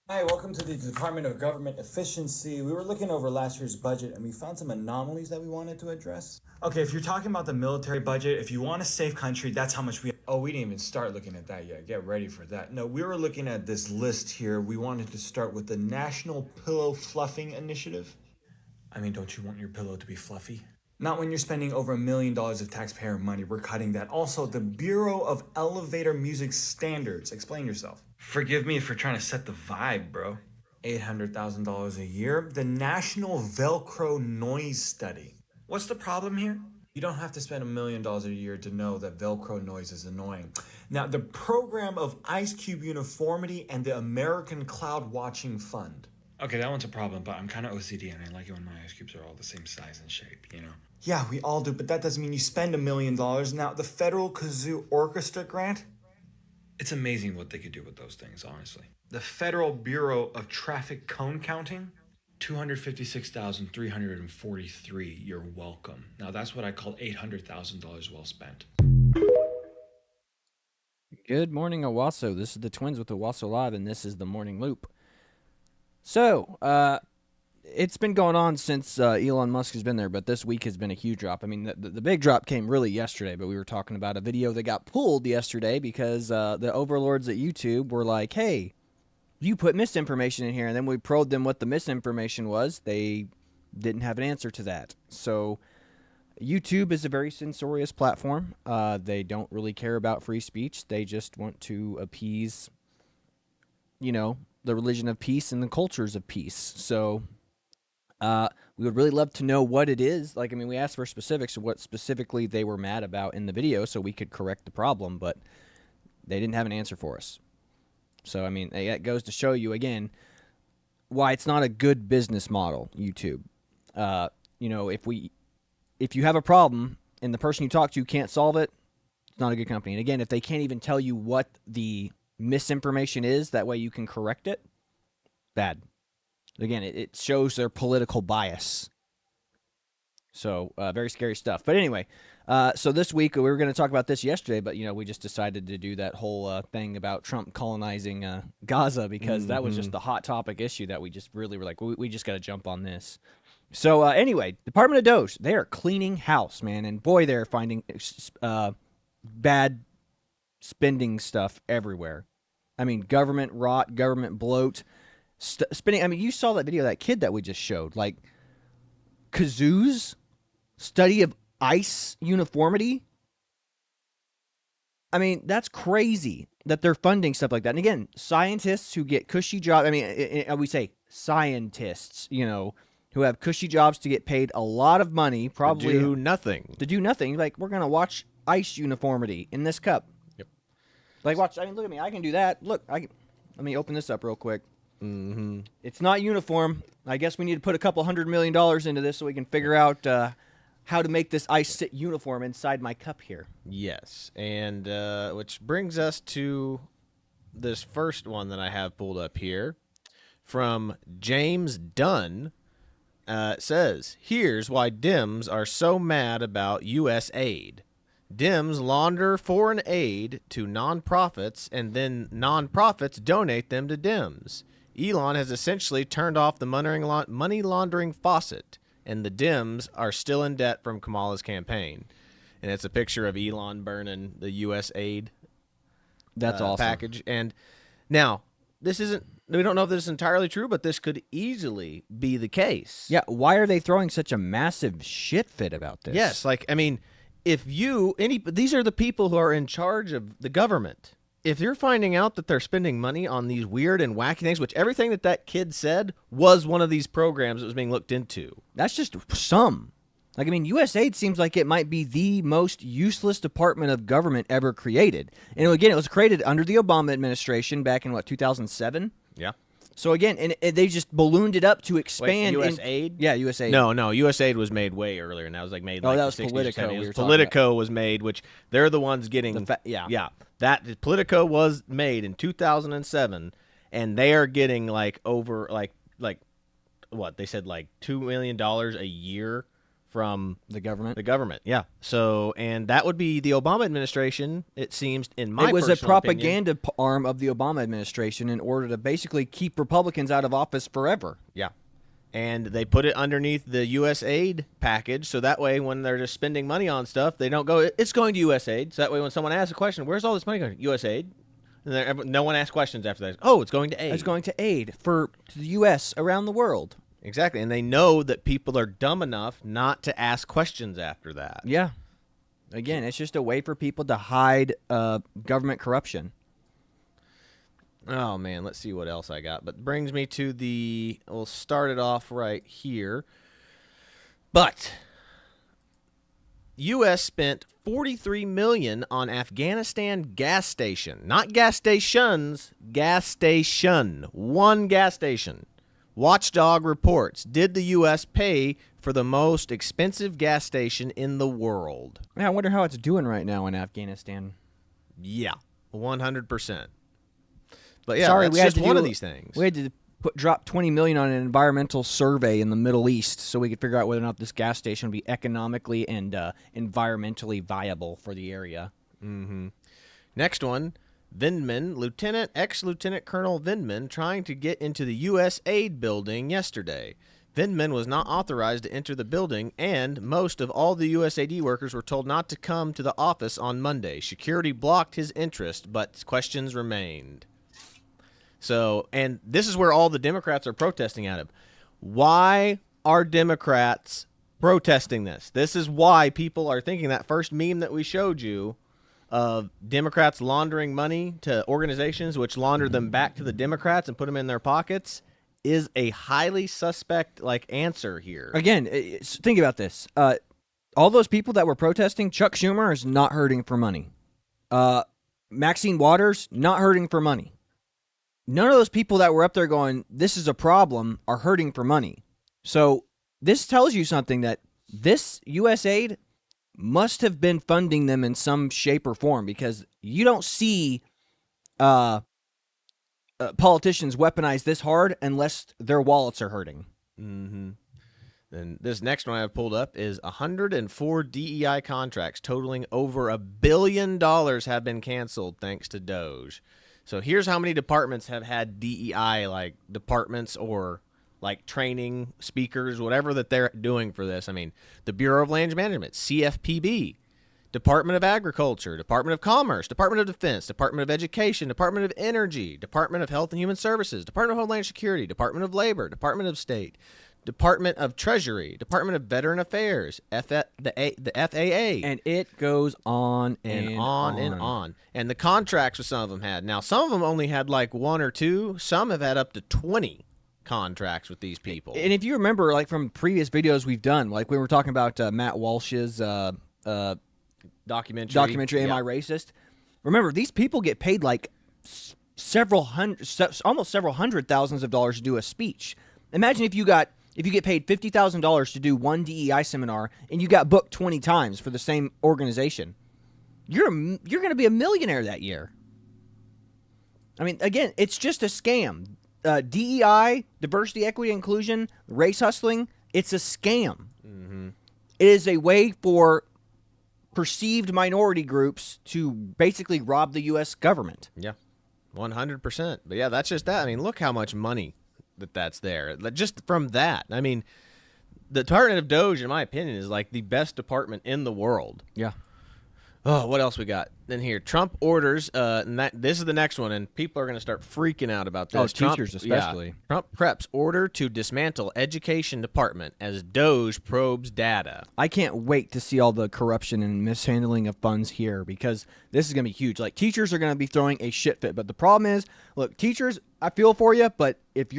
Hi, welcome to the Department of Government Efficiency. We were looking over last year's budget and we found some anomalies that we wanted to address. Okay, if you're talking about the military budget, if you want a safe country, that's how much we. Oh, we didn't even start looking at that yet. Get ready for that. No, we were looking at this list here. We wanted to start with the National Pillow Fluffing Initiative. I mean, don't you want your pillow to be fluffy? Not when you're spending over $1 million of taxpayer money. We're cutting that. Also, the Bureau of Elevator Music Standards. Explain yourself. Forgive me for trying to set the vibe, bro. $800,000 a year. The National Velcro Noise Study. What's the problem here? You don't have to spend $1 million a year to know that Velcro noise is annoying. Now, the Program of Ice Cube Uniformity and the American Cloud Watching Fund. Okay, that one's a problem, but I'm kind of OCD and I like it when my ice cubes are all the same size and shape, you know? Yeah, we all do, but that doesn't mean you spend $1 million. Now, the Federal Kazoo Orchestra grant? It's amazing what they could do with those things, honestly. The Federal Bureau of Traffic Cone Counting? 256,343. You're welcome. Now, that's what I call $800,000 well spent. Good morning, Owasso. This is the Twins with Owasso Live, and this is the Morning Loop. So, it's been going on since Elon Musk has been there, but this week has been a huge drop. I mean, the big drop came really yesterday, but we were talking about a video that got pulled yesterday because the overlords at YouTube were like, hey, you put misinformation in here, and then we probed them what the misinformation was. They didn't have an answer to that. So, YouTube is a very censorious platform. They don't really care about free speech. They just want to appease, the religion of peace and the cultures of peace. So we would really love to know what it is. Like, I mean, we asked for specifics of what specifically they were mad about in the video so we could correct the problem, but they didn't have an answer for us. So, I mean, that goes to show you, again, why it's not a good business model, YouTube. If you have a problem and the person you talk to can't solve it, it's not a good company. And again, if they can't even tell you what the misinformation is, that way you can correct it, bad. Again, it shows their political bias. So very scary stuff. But anyway, so this week we were going to talk about this yesterday, but we just decided to do that whole thing about Trump colonizing Gaza because that was just the hot topic issue that we just really were like, we just got to jump on this. So anyway, Department of Doge, they are cleaning house, man, and boy, they're finding bad spending stuff everywhere. I mean, government rot, government bloat, spending. I mean, you saw that video of that kid that we just showed, like kazoos, study of ice uniformity. I mean, that's crazy that they're funding stuff like that. And again, scientists who get cushy jobs. I mean, we say scientists, who have cushy jobs to get paid a lot of money, probably to do nothing. To do nothing. Like, we're gonna watch ice uniformity in this cup. Yep. Like, watch. I mean, look at me. I can do that. Look, let me open this up real quick. Mm-hmm. It's not uniform. I guess we need to put a couple $100 million into this so we can figure out how to make this ice sit uniform inside my cup here. Yes, and which brings us to this first one that I have pulled up here from James Dunn. Says, here's why Dems are so mad about USAID. Dems launder foreign aid to nonprofits, and then nonprofits donate them to Dems. Elon has essentially turned off the money laundering faucet, and the Dems are still in debt from Kamala's campaign. And it's a picture of Elon burning the USAID That's awesome. package. And now, this isn't, we don't know if this is entirely true, but this could easily be the case. Yeah, why are they throwing such a massive shit fit about this? Yes, like, I mean, these are the people who are in charge of the government. If you're finding out that they're spending money on these weird and wacky things, which everything that kid said was one of these programs that was being looked into. That's just some. Like, I mean, USAID seems like it might be the most useless department of government ever created. And again, it was created under the Obama administration back in, 2007? Yeah. So again, and they just ballooned it up to expand. Wait, USAID? Yeah, USAID. No, USAID was made way earlier, and that was made like that was the 60s Politico. or 70s. Politico was made, which they're the ones getting. That Politico was made in 2007, and they are getting like over like what they said, like $2 million a year from The government. the government. Yeah. So, and that would be the Obama administration, it seems, in my It was a personal opinion. propaganda arm of the Obama administration in order to basically keep Republicans out of office forever. Yeah. And they put it underneath the USAID package, so that way when they're just spending money on stuff, they don't go, it's going to USAID. So that way when someone asks a question, where's all this money going? USAID. And no one asks questions after that. Oh, it's going to aid. It's going to aid to the U.S. around the world. Exactly. And they know that people are dumb enough not to ask questions after that. Yeah. Again, it's just a way for people to hide government corruption. Oh, man, let's see what else I got. But brings me to we'll start it off right here. But U.S. spent $43 million on Afghanistan gas station. Not gas stations, gas station. One gas station. Watchdog reports, did the U.S. pay for the most expensive gas station in the world? Man, I wonder how it's doing right now in Afghanistan. Yeah, 100%. But yeah, Sorry, that's we had just to one do- of these things. We had to drop $20 million on an environmental survey in the Middle East so we could figure out whether or not this gas station would be economically and environmentally viable for the area. Mm-hmm. Next one, Vindman, ex-Lieutenant Colonel Vindman trying to get into the USAID building yesterday. Vindman was not authorized to enter the building, and most of all the USAID workers were told not to come to the office on Monday. Security blocked his interest, but questions remained. So, and this is where all the Democrats are protesting out of. Why are Democrats protesting this? This is why people are thinking that first meme that we showed you of Democrats laundering money to organizations which launder them back to the Democrats and put them in their pockets is a highly suspect answer here. Again, think about this. All those people that were protesting, Chuck Schumer is not hurting for money. Maxine Waters, not hurting for money. None of those people that were up there going, this is a problem, are hurting for money. So this tells you something, that this USAID must have been funding them in some shape or form, because you don't see politicians weaponize this hard unless their wallets are hurting. Mm-hmm. And this next one I have pulled up is 104 DEI contracts totaling over $1 billion have been canceled thanks to Doge. So here's how many departments have had DEI, departments or training speakers, whatever that they're doing for this. I mean, the Bureau of Land Management, CFPB, Department of Agriculture, Department of Commerce, Department of Defense, Department of Education, Department of Energy, Department of Health and Human Services, Department of Homeland Security, Department of Labor, Department of State, Department of Treasury, Department of Veteran Affairs, the FAA. And it goes on and on. And on. And the contracts with some of them had. Now, some of them only had one or two. Some have had up to 20 contracts with these people. And if you remember, from previous videos we've done, we were talking about Matt Walsh's documentary, Am I Racist? Remember, these people get paid almost several hundred thousands of dollars to do a speech. Imagine if you get paid $50,000 to do one DEI seminar and you got booked 20 times for the same organization. You're going to be a millionaire that year. I mean, again, it's just a scam. DEI, diversity, equity, inclusion, race hustling, it's a scam. Mm-hmm. It is a way for perceived minority groups to basically rob the U.S. government. Yeah, 100%. But yeah, that's just that. I mean, look how much money that's there. Just from that. I mean, the Department of Doge, in my opinion, is the best department in the world. Yeah. Oh, what else we got in here? Trump orders, and this is the next one, and people are going to start freaking out about this. Teachers especially. Yeah, Trump preps order to dismantle education department as Doge probes data. I can't wait to see all the corruption and mishandling of funds here, because this is going to be huge. Teachers are going to be throwing a shit fit, but the problem is, look, teachers, I feel for you, but if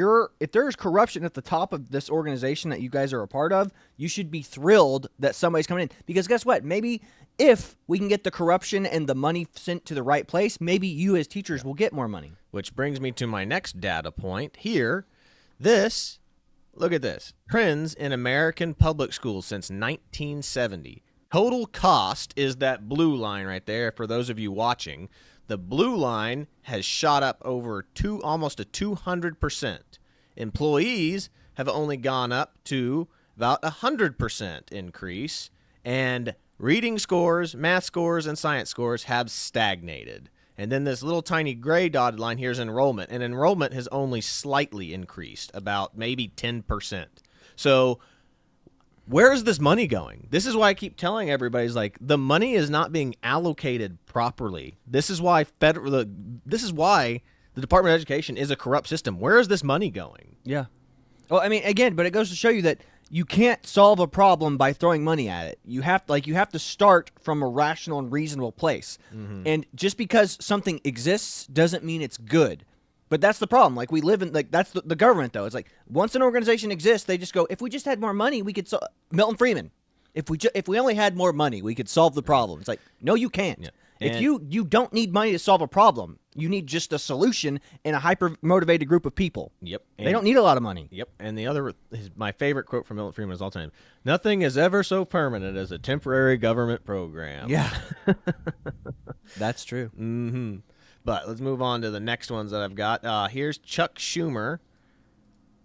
there's corruption at the top of this organization that you guys are a part of, you should be thrilled that somebody's coming in, because guess what? Maybe if we can get the corruption and the money sent to the right place, maybe you as teachers will get more money. Which brings me to my next data point here. Look at this. Trends in American public schools since 1970. Total cost is that blue line right there for those of you watching. The blue line has shot up over almost 200%. Employees have only gone up to about 100% increase, and reading scores, math scores, and science scores have stagnated. And then this little tiny gray dotted line here is enrollment, and enrollment has only slightly increased, about maybe 10%. So where is this money going? This is why I keep telling everybody, is like, the money is not being allocated properly. This is why the Department of Education is a corrupt system. Where is this money going? Yeah. Well, I mean, again, but it goes to show you that you can't solve a problem by throwing money at it. You have to start from a rational and reasonable place. And just because something exists doesn't mean it's good. But that's the problem. Like, we live in, like, that's the government, though. It's like, once an organization exists, they just go, if we just had more money, we could Milton Friedman. If we only had more money, we could solve the problem. It's like, no, you can't. Yeah. If you don't need money to solve a problem, you need just a solution and a hyper-motivated group of people. Yep. They don't need a lot of money. Yep. And the other, my favorite quote from Milton Friedman is all time, nothing is ever so permanent as a temporary government program. Yeah. That's true. Mm-hmm. But let's move on to the next ones that I've got. Here's Chuck Schumer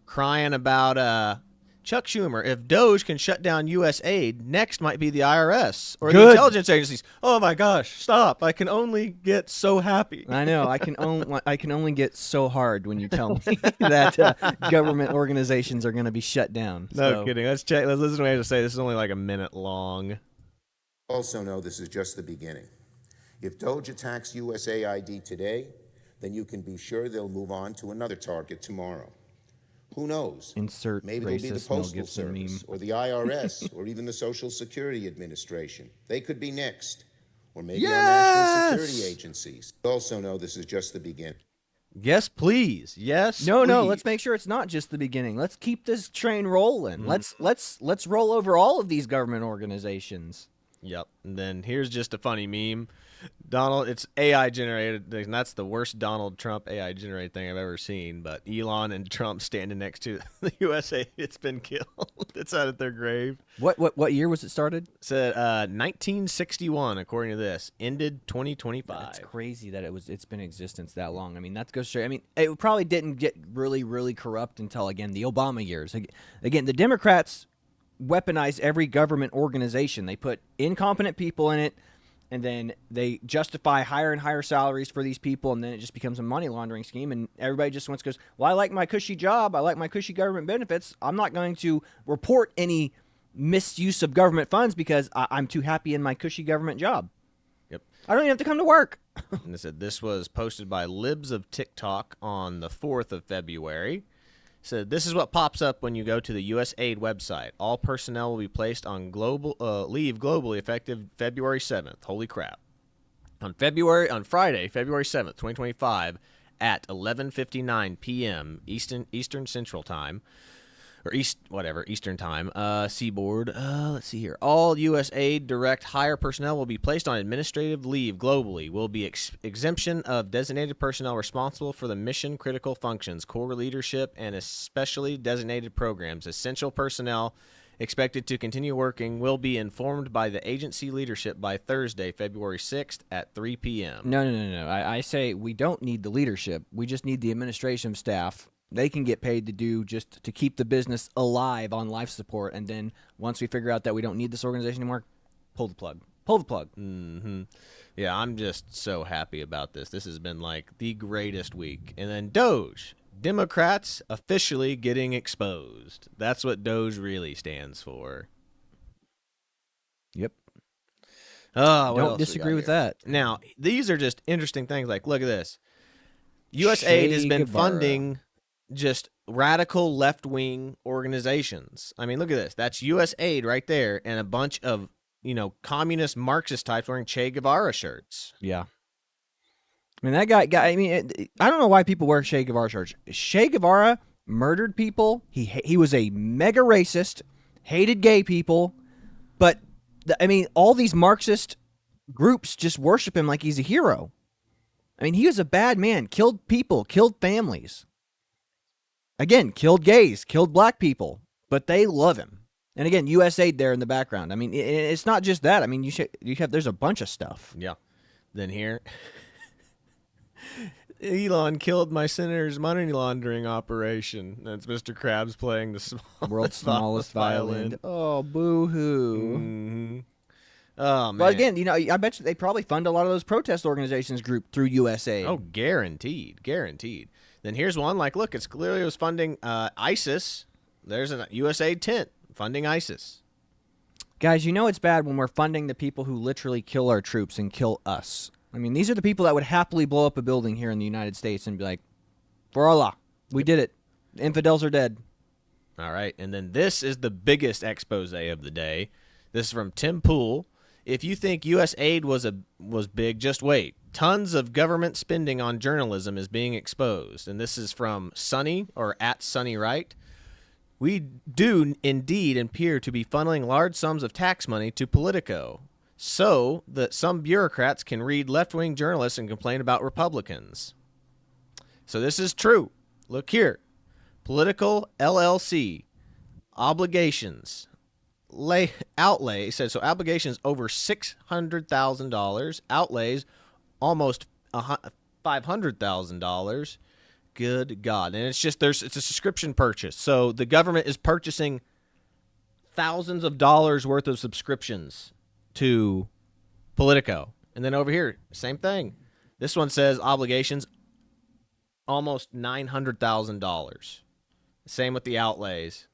crying about Chuck Schumer. If Doge can shut down USAID, next might be the IRS or the intelligence agencies. Oh my gosh! Stop! I can only get so happy. I know. I can only get so hard when you tell me that government organizations are going to be shut down. No kidding. Let's check. Let's listen to what I have to say. This is only like a minute long. Also know this is just the beginning. If Doge attacks USAID today, then you can be sure they'll move on to another target tomorrow. Who knows? Insert Maybe it'll be the racist Mel Postal Gibson Service meme. or the IRS or even the Social Security Administration. They could be next. Or maybe our national security agencies. Also know this is just the beginning. Yes, please. Yes. No, please. let's make sure it's not just the beginning. Let's keep this train rolling. Let's roll over all of these government organizations. Yep. And then here's just a funny meme. Donald, it's AI generated, and that's the worst Donald Trump AI generated thing I've ever seen. But Elon and Trump standing next to the USA, it's been killed. It's out at their grave. What year was it started? It said 1961, according to this, ended 2025. That's crazy that it's been in existence that long. I mean, that goes straight. I mean, it probably didn't get really, really corrupt until, again, the Obama years. Again, the Democrats weaponize every government organization. They put incompetent people in it, and then they justify higher and higher salaries for these people, and then it just becomes a money laundering scheme, and everybody just goes, well, I like my cushy job, I like my cushy government benefits, I'm not going to report any misuse of government funds because I'm too happy in my cushy government job. Yep. I don't even have to come to work. And it said this was posted by Libs of TikTok on the 4th of February. So this is what pops up when you go to the USAID website. All personnel will be placed on leave globally effective February 7th. Holy crap. On Friday, February 7th, 2025 at 11:59 p.m. Eastern Central Time, or Eastern Time, Seaboard. Let's see here. All USAID direct hire personnel will be placed on administrative leave globally. Will be exemption of designated personnel responsible for the mission critical functions, core leadership, and especially designated programs. Essential personnel expected to continue working will be informed by the agency leadership by Thursday, February 6th at 3 p.m. No. I say we don't need the leadership. We just need the administration staff. They can get paid to do just to keep the business alive on life support, and then once we figure out that we don't need this organization anymore, pull the plug. Mm-hmm. Yeah, I'm just so happy about this. This has been like the greatest week. And then Doge, Democrats officially getting exposed. That's what Doge really stands for. Yep. Oh, don't disagree with that. Now, these are just interesting things. Like, look at this. USAID has been funding just radical left-wing organizations. I mean, look at this. That's USAID right there, and a bunch of, communist Marxist types wearing Che Guevara shirts. Yeah. I mean, that guy I mean, I don't know why people wear Che Guevara shirts. Che Guevara murdered people. He was a mega racist, hated gay people, but, all these Marxist groups just worship him like he's a hero. I mean, he was a bad man, killed people, killed families. Again, killed gays, killed black people, but they love him. And again, USAID there in the background. I mean, it's not just that. I mean, there's a bunch of stuff. Yeah. Then here, Elon killed my senator's money laundering operation. That's Mr. Krabs playing the World's smallest violin. Oh, boo-hoo. Mm-hmm. Oh, man. Well, again, I bet you they probably fund a lot of those protest organizations group through USAID. Oh, guaranteed. Guaranteed. Then here's one. Like, look, it's clearly it was funding ISIS. There's a USAID tent funding ISIS. Guys, it's bad when we're funding the people who literally kill our troops and kill us. I mean, these are the people that would happily blow up a building here in the United States and be like, for Allah, we did it. The infidels are dead. All right. And then this is the biggest expose of the day. This is from Tim Pool. If you think USAID was big, just wait. Tons of government spending on journalism is being exposed. And this is from Sunny, or at Sunny Wright. We do indeed appear to be funneling large sums of tax money to Politico, so that some bureaucrats can read left-wing journalists and complain about Republicans. So this is true. Look here. Political LLC obligations. Outlay says so obligations over $600,000, outlays almost $500,000. Good God. And it's a subscription purchase. So the government is purchasing thousands of dollars worth of subscriptions to Politico. And then over here, same thing. This one says obligations almost $900,000. Same with the outlays.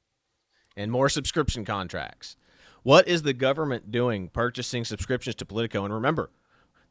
And more subscription contracts. What is the government doing purchasing subscriptions to Politico? And remember,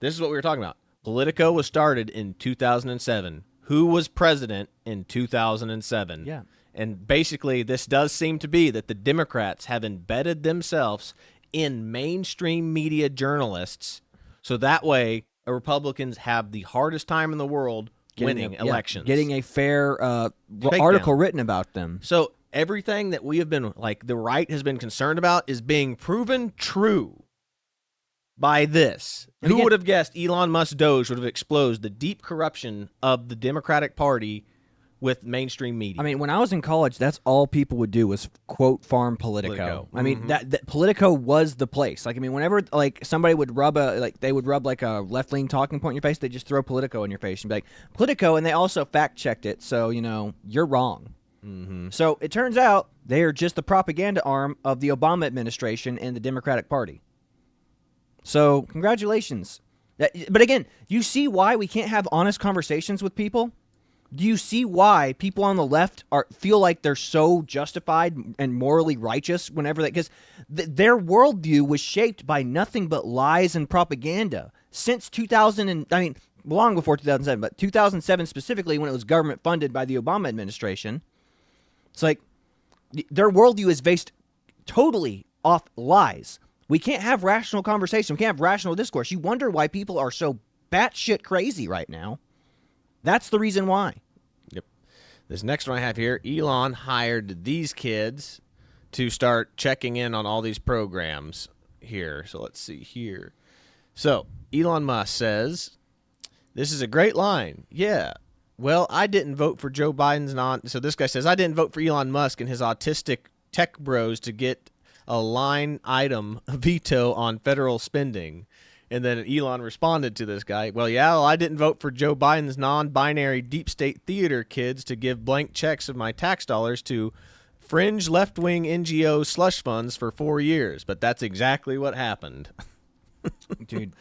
this is what we were talking about. Politico was started in 2007. Who was president in 2007? Yeah. And basically, this does seem to be that the Democrats have embedded themselves in mainstream media journalists, so that way Republicans have the hardest time in the world winning elections. Getting a fair article written about them. So everything that we have been, like the right has been concerned about is being proven true by this. And Who again, would have guessed Elon Musk Doge would have exposed the deep corruption of the Democratic Party with mainstream media? I mean, when I was in college, that's all people would do was quote farm Politico. I mean, that Politico was the place. Like, I mean, whenever like somebody would rub a left-leaning talking point in your face, they just throw Politico in your face and be like, Politico, and they also fact-checked it, so, you're wrong. So it turns out they are just the propaganda arm of the Obama administration and the Democratic Party. So congratulations. But again, you see why we can't have honest conversations with people? Do you see why people on the left feel like they're so justified and morally righteous whenever because their worldview was shaped by nothing but lies and propaganda since 2000 long before 2007, but 2007 specifically when it was government funded by the Obama administration. It's like their worldview is based totally off lies. We can't have rational conversation. We can't have rational discourse. You wonder why people are so batshit crazy right now. That's the reason why. Yep. This next one I have here, Elon hired these kids to start checking in on all these programs here. So let's see here. So Elon Musk says, this is a great line. Yeah. Well, I didn't vote for Joe Biden's So this guy says, I didn't vote for Elon Musk and his autistic tech bros to get a line item veto on federal spending. And then Elon responded to this guy, I didn't vote for Joe Biden's non-binary deep state theater kids to give blank checks of my tax dollars to fringe left-wing NGO slush funds for 4 years. But that's exactly what happened. Dude,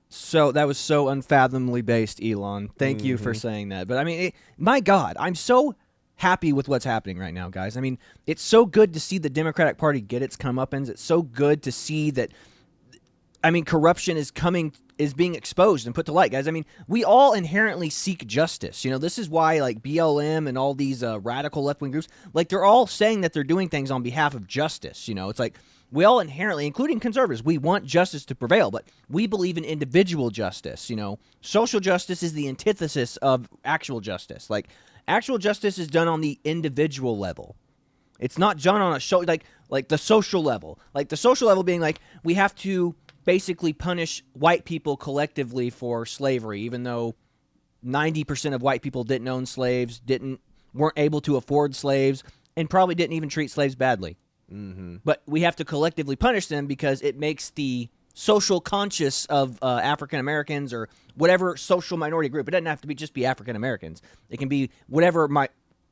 so that was so unfathomably based, Elon. Thank you for saying that. But I mean, my God, I'm so happy with what's happening right now, guys. I mean, it's so good to see the Democratic Party get its comeuppance. It's so good to see that, corruption is being exposed and put to light, guys. I mean, we all inherently seek justice. This is why, like, BLM and all these radical left-wing groups, like, they're all saying that they're doing things on behalf of justice. It's like we all inherently, including conservatives, we want justice to prevail, but we believe in individual justice. Social justice is the antithesis of actual justice. Like, actual justice is done on the individual level. It's not done on a show like the social level. Like the social level being like we have to basically punish white people collectively for slavery, even though 90% of white people didn't own slaves, weren't able to afford slaves, and probably didn't even treat slaves badly. But we have to collectively punish them because it makes the social conscious of African Americans or whatever social minority group. It doesn't have to be just be African Americans. It can be whatever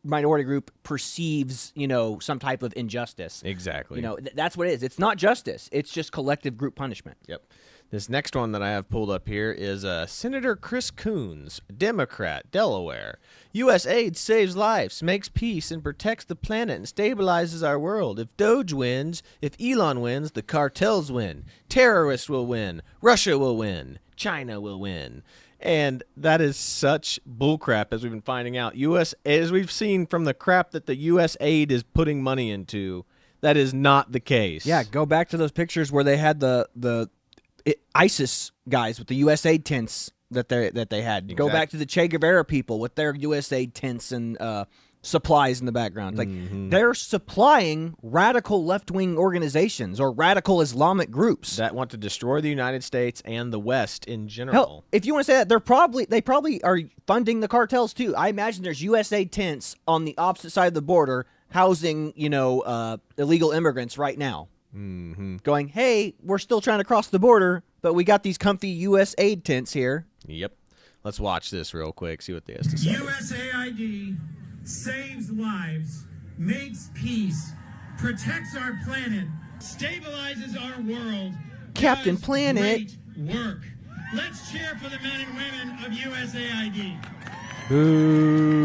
minority group perceives, some type of injustice. Exactly. That's what it is. It's not justice. It's just collective group punishment. Yep. This next one that I have pulled up here is Senator Chris Coons, Democrat, Delaware. USAID saves lives, makes peace, and protects the planet and stabilizes our world. If Doge wins, if Elon wins, the cartels win. Terrorists will win. Russia will win. China will win. And that is such bullcrap, as we've been finding out. As we've seen from the crap that the USAID is putting money into, that is not the case. Yeah, go back to those pictures where they had the ISIS guys with the USAID tents that they had. Exactly. Go back to the Che Guevara people with their USAID tents and supplies in the background. Like they're supplying radical left-wing organizations or radical Islamic groups that want to destroy the United States and the West in general. Hell, if you want to say that, they probably are funding the cartels too. I imagine there's USAID tents on the opposite side of the border housing, illegal immigrants right now. Going, hey, we're still trying to cross the border, but we got these comfy USAID tents here. Yep. Let's watch this real quick, see what they have to say. USAID saves lives, makes peace, protects our planet, stabilizes our world. Captain does Planet. Great work. Let's cheer for the men and women of USAID. Boo.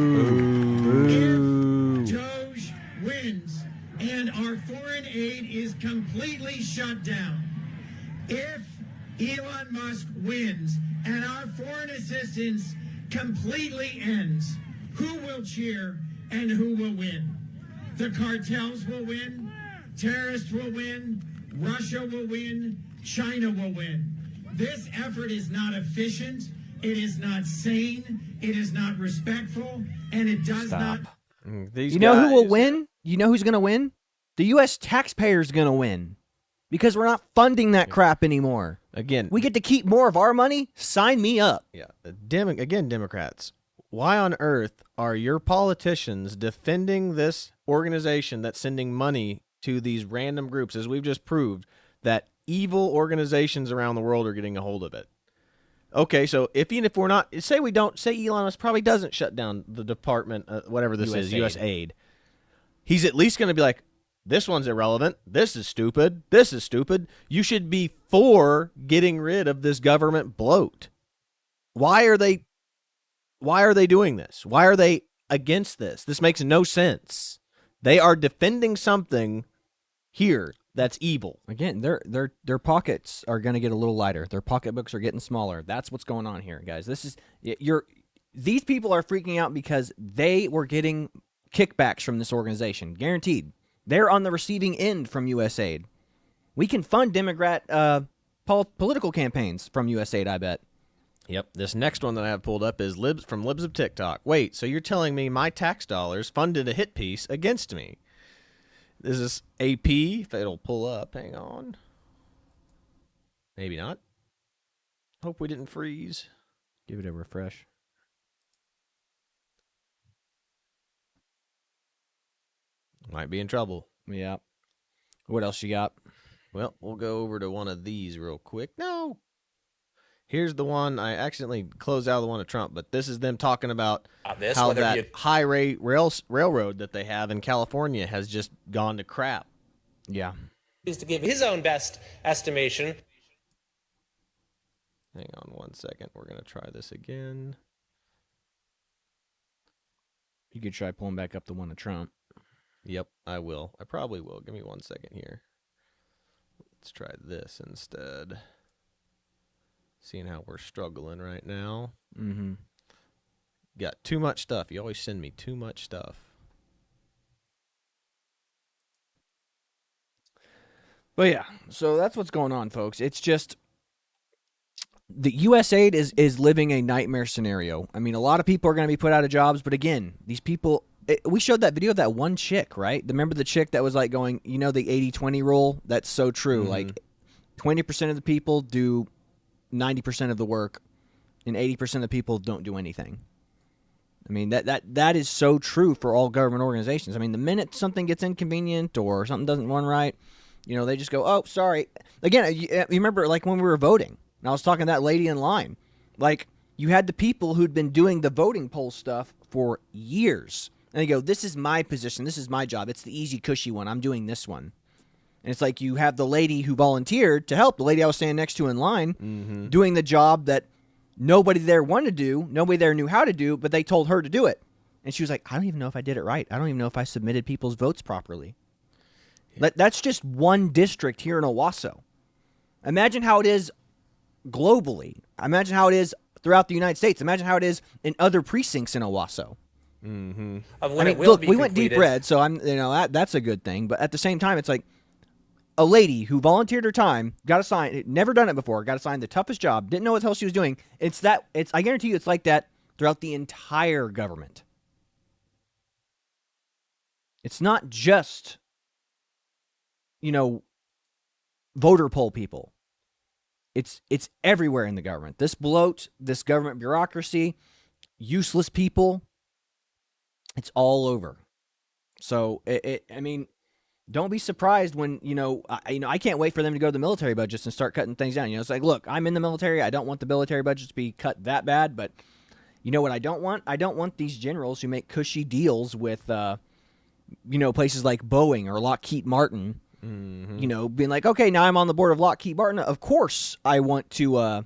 If Doge wins and our foreign aid is completely shut down, if Elon Musk wins and our foreign assistance completely ends, who will cheer and who will win? The cartels will win, terrorists will win, Russia will win, China will win. This effort is not efficient, it is not sane, it is not respectful, and it does not... You know who will win? You know who's going to win? The U.S. taxpayer's going to win. Because we're not funding that crap anymore. Again, we get to keep more of our money? Sign me up. Yeah. Democrats, why on earth are your politicians defending this organization that's sending money to these random groups, as we've just proved, that evil organizations around the world are getting a hold of it? Okay, so even if we're not, say Elon Musk probably doesn't shut down the department, whatever this is, USAID. He's at least going to be like, this one's irrelevant. This is stupid. This is stupid. You should be for getting rid of this government bloat. Why are they doing this? Why are they against this? This makes no sense. They are defending something here that's evil. Again, their pockets are going to get a little lighter. Their pocketbooks are getting smaller. That's what's going on here, guys. These people are freaking out because they were getting kickbacks from this organization, guaranteed. They're on the receiving end from USAID. We can fund Democrat political campaigns from USAID, I bet. Yep. This next one that I have pulled up is from Libs of TikTok. Wait, so you're telling me my tax dollars funded a hit piece against me? This is AP, if it'll pull up. Hang on. Maybe not. Hope we didn't freeze. Give it a refresh. Might be in trouble. Yeah. What else you got? Well, we'll go over to one of these real quick. No. Here's the one. I accidentally closed out the one of Trump, but this is them talking about how that high-rate railroad that they have in California has just gone to crap. Yeah. Is to give his own best estimation. Hang on one second. We're going to try this again. You could try pulling back up the one of Trump. Yep, I will. I probably will. Give me 1 second here. Let's try this instead. Seeing how we're struggling right now. Mm-hmm. Got too much stuff. You always send me too much stuff. But yeah, so that's what's going on, folks. It's just the USAID is living a nightmare scenario. I mean, a lot of people are going to be put out of jobs, but again, these people... we showed that video of that one chick, right? Remember the chick that was like going, the 80-20 rule? That's so true. Mm-hmm. Like 20% of the people do 90% of the work, and 80% of the people don't do anything. I mean, that is so true for all government organizations. I mean, the minute something gets inconvenient or something doesn't run right, They just go, oh, sorry. Again, you remember like when we were voting, and I was talking to that lady in line. Like, you had the people who'd been doing the voting poll stuff for years. And they go, this is my position. This is my job. It's the easy, cushy one. I'm doing this one. And it's like you have the lady who volunteered to help, the lady I was standing next to in line, doing the job that nobody there wanted to do, nobody there knew how to do, but they told her to do it. And she was like, I don't even know if I did it right. I don't even know if I submitted people's votes properly. Yeah. That's just one district here in Owasso. Imagine how it is globally. Imagine how it is throughout the United States. Imagine how it is in other precincts in Owasso. Of when it will look, be we went completed. deep red, so that's a good thing. But at the same time, it's like a lady who volunteered her time, got assigned, never done it before, got assigned the toughest job, didn't know what the hell she was doing. I guarantee you, it's like that throughout the entire government. It's not just, voter poll people. It's everywhere in the government. This bloat, this government bureaucracy, useless people, it's all over. So, don't be surprised when, I can't wait for them to go to the military budgets and start cutting things down. It's like, look, I'm in the military. I don't want the military budgets to be cut that bad, but you know what I don't want? I don't want these generals who make cushy deals with, places like Boeing or Lockheed Martin, being like, okay, now I'm on the board of Lockheed Martin. Of course I want to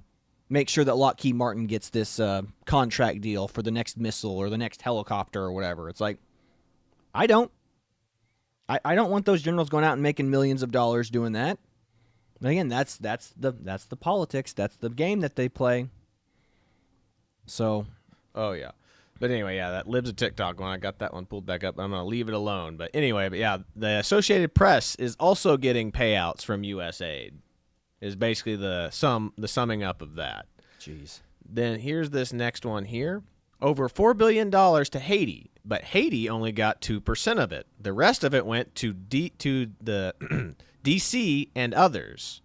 make sure that Lockheed Martin gets this contract deal for the next missile or the next helicopter or whatever. It's like, I don't want those generals going out and making millions of dollars doing that. But again, that's the politics. That's the game that they play. So, oh yeah. But anyway, yeah, that Lib's a TikTok one. I got that one pulled back up. I'm going to leave it alone. But anyway, the Associated Press is also getting payouts from USAID. Is basically the summing up of that. Jeez. Then here's this next one here. Over $4 billion to Haiti, but Haiti only got 2% of it. The rest of it went to the D.C. and others.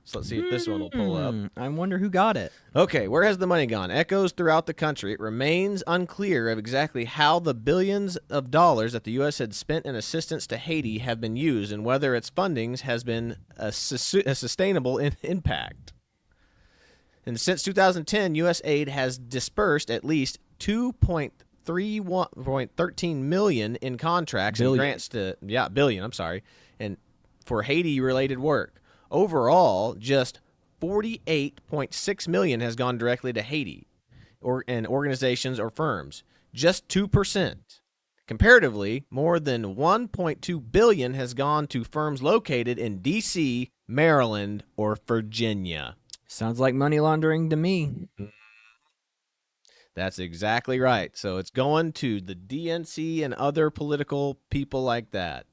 So let's see if this one will pull up. I wonder who got it. Okay, where has the money gone? Echoes throughout the country. It remains unclear of exactly how the billions of dollars that the U.S. had spent in assistance to Haiti have been used and whether its fundings has been a sustainable impact. And since 2010, USAID has dispersed at least $2.13 million in contracts and grants to and for Haiti-related work. Overall, just $48.6 million has gone directly to Haiti and organizations or firms. Just 2%. Comparatively, more than $1.2 billion has gone to firms located in D.C., Maryland, or Virginia. Sounds like money laundering to me. That's exactly right. So it's going to the DNC and other political people like that.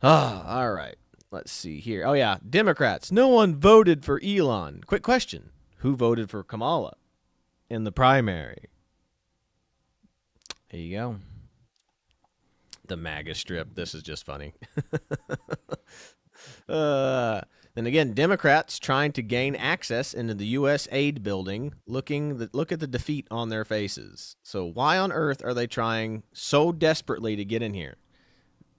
All right. Let's see here. Oh, yeah. Democrats. No one voted for Elon. Quick question. Who voted for Kamala in the primary? There you go. The MAGA strip. This is just funny. Then again, Democrats trying to gain access into the USAID building. Look at the defeat on their faces. So why on earth are they trying so desperately to get in here?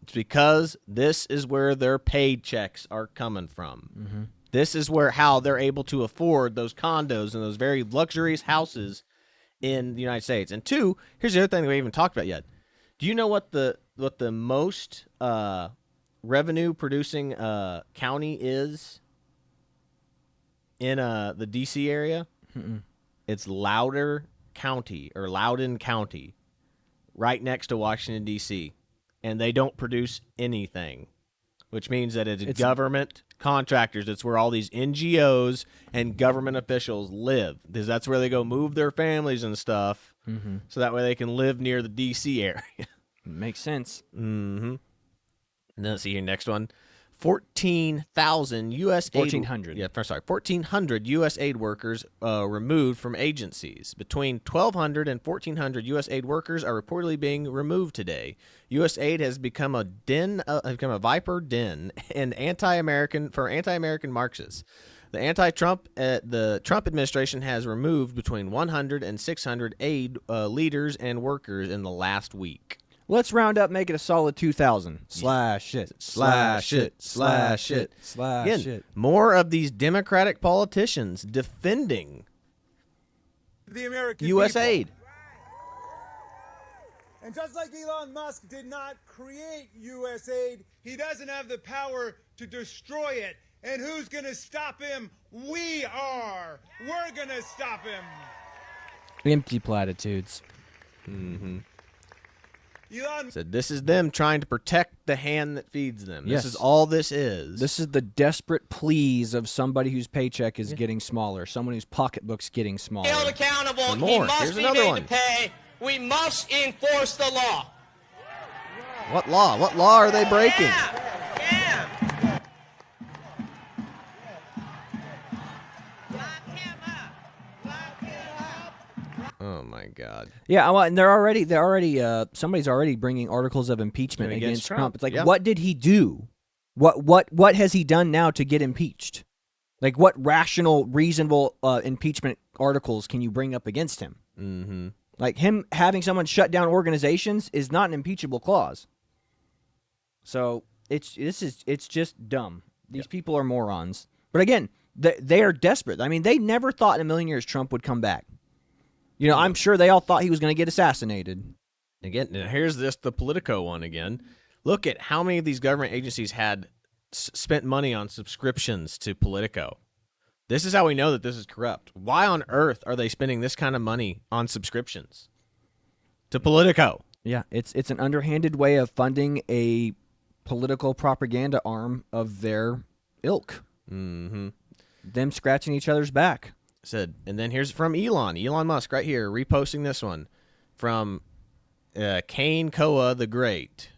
It's because this is where their paychecks are coming from. Mm-hmm. This is how they're able to afford those condos and those very luxurious houses in the United States. And two, here's the other thing that we haven't talked about yet. Do you know what the most revenue producing county is in the DC area? Mm-mm. It's Loudoun County, right next to Washington DC. And they don't produce anything, which means that it's government contractors. It's where all these NGOs and government officials live, because that's where they go move their families and stuff, so that way they can live near the D.C. area. Makes sense. Mm-hmm. And then let's see here, next one. 14,000 USAID 1,400. 1,400 USAID workers removed from agencies. Between 1,200 and 1,400 USAID workers are reportedly being removed today. USAID has become a viper den and anti-American Marxists. The Trump administration has removed between 100 and 600 aid leaders and workers in the last week. Let's round up, make it a solid 2,000. Slash it. Slash it. Slash it. Slash Again, it. more of these Democratic politicians defending the American USAID. people. And just like Elon Musk did not create USAID, he doesn't have the power to destroy it. And who's going to stop him? We are. We're going to stop him. Empty platitudes. Elon Said this is them trying to protect the hand that feeds them. Yes. This is all this is. This is the desperate pleas of somebody whose paycheck is getting smaller, someone whose pocketbook's getting smaller. Held accountable. And He more. must Here's be another made one. to pay. We must enforce the law. What law? What law are they breaking? Yeah. Oh my God. Yeah, well, and they're already somebody's already bringing articles of impeachment Against against Trump. Trump. It's like, Yeah. what did he do? What has he done now to get impeached? Like, what rational, reasonable impeachment articles can you bring up against him? Mm-hmm. Like, him having someone shut down organizations is not an impeachable clause. So it's just dumb. These people are morons. But again, they are desperate. I mean, they never thought in a million years Trump would come back. You know, I'm sure they all thought he was going to get assassinated. Again, now here's the Politico one again. Look at how many of these government agencies had spent money on subscriptions to Politico. This is how we know that this is corrupt. Why on earth are they spending this kind of money on subscriptions to Politico? Yeah, it's an underhanded way of funding a political propaganda arm of their ilk. Mm-hmm. Them scratching each other's back. Said, and then here's from Elon Musk right here, reposting this one from Kane Koa the Great.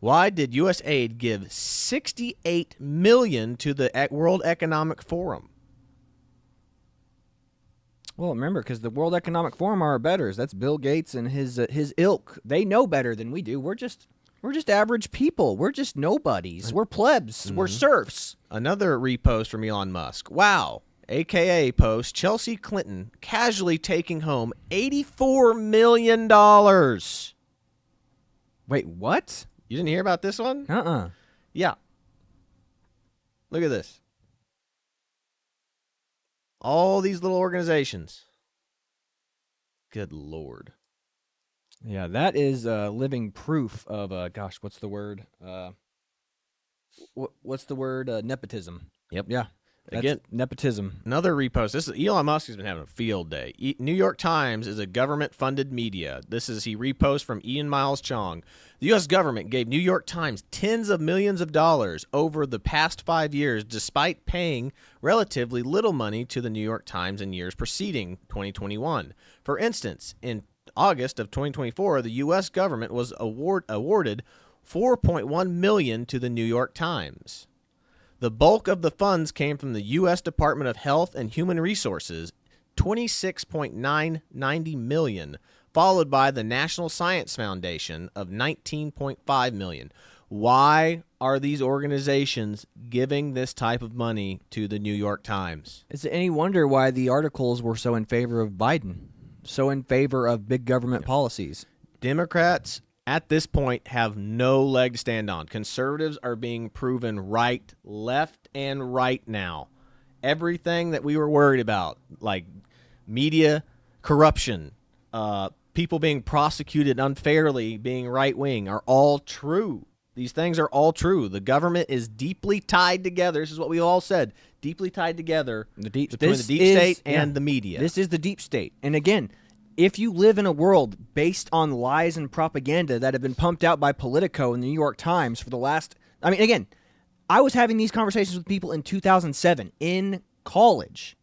Why did USAID give $68 million to the World Economic Forum? Well, remember, because the World Economic Forum are our betters. That's Bill Gates and his ilk. They know better than we do. We're just average people. We're just nobodies. We're plebs. We're serfs. Another repost from Elon Musk. Wow. AKA post Chelsea Clinton casually taking home $84 million. Wait, what? You didn't hear about this one? Uh-uh. Yeah. Look at this. All these little organizations. Good Lord. Yeah, that is living proof of, gosh, what's the word? What's the word? Nepotism. Yep. Yeah. Again, nepotism. Another repost. This is Elon Musk has been having a field day. New York Times is a government-funded media. He reposts from Ian Miles Chong. The U.S. government gave New York Times tens of millions of dollars over the past 5 years, despite paying relatively little money to the New York Times in years preceding 2021. For instance, in August of 2024, the U.S. government was awarded $4.1 million to the New York Times. The bulk of the funds came from the U.S. Department of Health and Human Resources, $26.990 million, followed by the National Science Foundation of $19.5 million. Why are these organizations giving this type of money to the New York Times? Is it any wonder why the articles were so in favor of Biden, so in favor of big government policies? Democrats at this point have no leg to stand on. Conservatives are being proven right, left, and right now. Everything that we were worried about, like media corruption, people being prosecuted unfairly, being right-wing, are all true. These things are all true. The government is deeply tied together. This is what we all said. Deeply tied together between the deep state and the media. This is the deep state. And again, if you live in a world based on lies and propaganda that have been pumped out by Politico and the New York Times for the last... I mean, again, I was having these conversations with people in 2007 in college.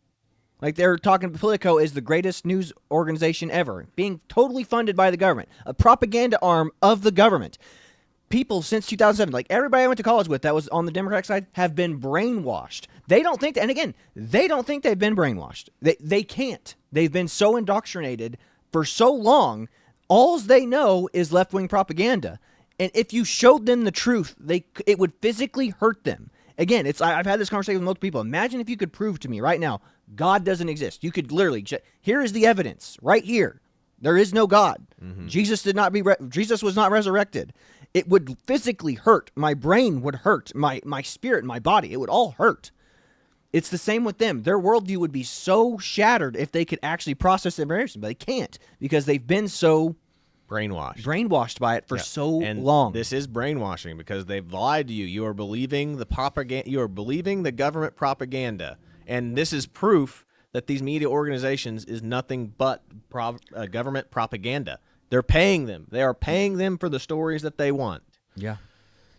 Like, they're talking Politico is the greatest news organization ever, being totally funded by the government, a propaganda arm of the government. People since 2007, like everybody I went to college with that was on the Democratic side, have been brainwashed. They don't think, and again, they don't think they've been brainwashed. They can't. They've been so indoctrinated for so long, all they know is left-wing propaganda. And if you showed them the truth, it would physically hurt them. Again, I've had this conversation with multiple people. Imagine if you could prove to me right now, God doesn't exist. You could literally, here is the evidence, right here. There is no God. Jesus Jesus was not resurrected. It would physically hurt. My brain would hurt. My spirit, my body, it would all hurt. It's the same with them. Their worldview would be so shattered if they could actually process information, but they can't because they've been so brainwashed by it for so long. This is brainwashing because they've lied to you. You are believing the propaganda. You are believing the government propaganda, and this is proof that these media organizations is nothing but government propaganda. They're paying them. They are paying them for the stories that they want. Yeah.